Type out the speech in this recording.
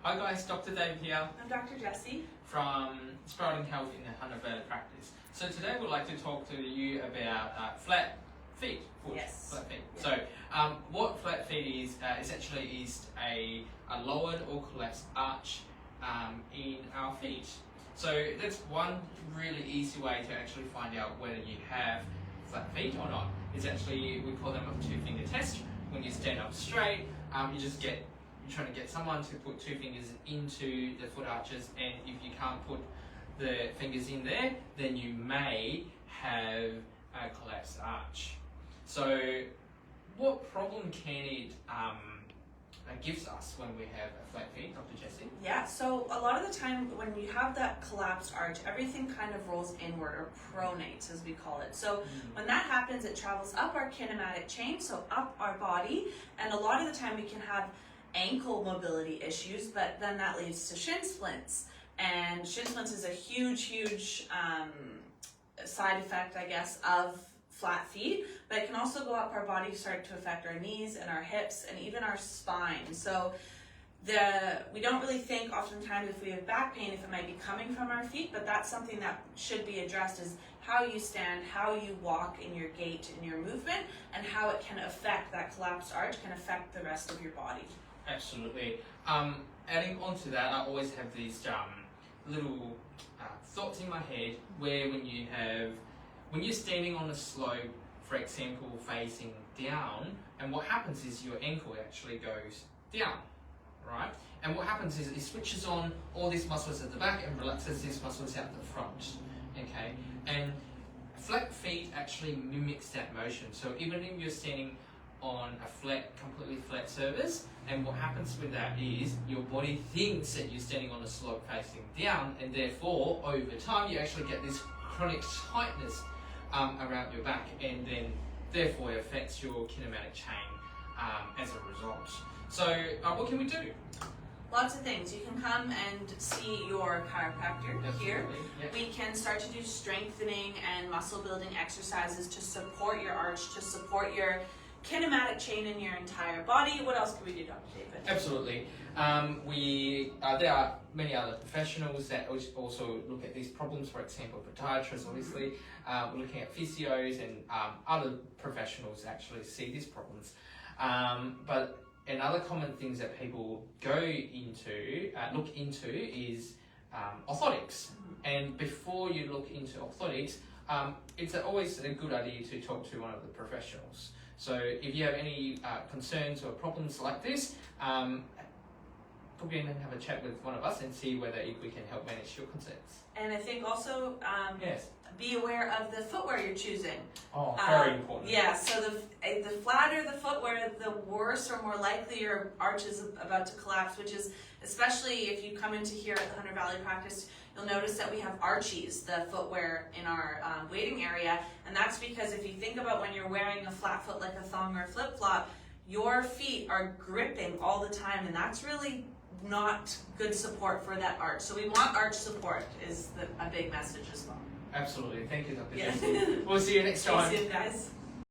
Hi guys, Dr. Dave here I'm Dr. Jessie from Sprouting Health in the Hunter Valley practice. So today we'd like to talk to you about flat feet. Yes. Flat feet. Yeah. So what flat feet is essentially is a lowered or collapsed arch in our feet. So that's one really easy way to actually find out whether you have flat feet or not. It's actually, we call them a two-finger test. When you stand up straight, you're trying to get someone to put two fingers into the foot arches, and if you can't put the fingers in there, then you may have a collapsed arch. So what problem can it gives us when we have a flat feet, Dr. Jessie? Yeah, so a lot of the time when you have that collapsed arch, everything kind of rolls inward, or pronates as we call it. So when that happens, it travels up our kinematic chain, so up our body, and a lot of the time we can have ankle mobility issues, but then that leads to shin splints. And shin splints is a huge side effect, I guess, of flat feet, but it can also go up our body, start to affect our knees and our hips and even our spine. So we don't really think oftentimes if we have back pain if it might be coming from our feet, but that's something that should be addressed, is how you stand, how you walk in your gait, in your movement, and how it can affect that collapsed arch, can affect the rest of your body. Absolutely. Adding on to that, I always have these little thoughts in my head where when you're standing on a slope, for example, facing down, and what happens is your ankle actually goes down, right? And what happens is it switches on all these muscles at the back and relaxes these muscles out the front, okay? And flat feet actually mimics that motion. So even if you're standing on a completely flat surface, and what happens with that is your body thinks that you're standing on a slope facing down, and therefore over time you actually get this chronic tightness around your back, and then therefore it affects your kinematic chain as a result. So what can we do? Lots of things. You can come and see your chiropractor here. Yep. We can start to do strengthening and muscle building exercises to support your arch, to support your kinematic chain in your entire body. What else can we do, Dr. David? Absolutely. There are many other professionals that also look at these problems. For example, podiatrists, obviously. We're looking at physios, and other professionals actually see these problems. But another common things that people look into is orthotics. And before you look into orthotics, it's always a good idea to talk to one of the professionals. So if you have any concerns or problems like this, book in and have a chat with one of us and see whether we can help manage your concerns. And I think also Yes. be aware of the footwear you're choosing. Oh, very important. Yeah, so the flatter the footwear, the worse or more likely your arch is about to collapse, which is, especially if you come into here at the Hunter Valley practice, you'll notice that we have Archies, the footwear in our waiting area, and that's because if you think about when you're wearing a flat foot like a thong or a flip-flop, your feet are gripping all the time, and that's really not good support for that arch. So we want arch support is a big message as well. Absolutely. Thank you, Dr. Yeah. Jessie. We'll see you next time. See you guys.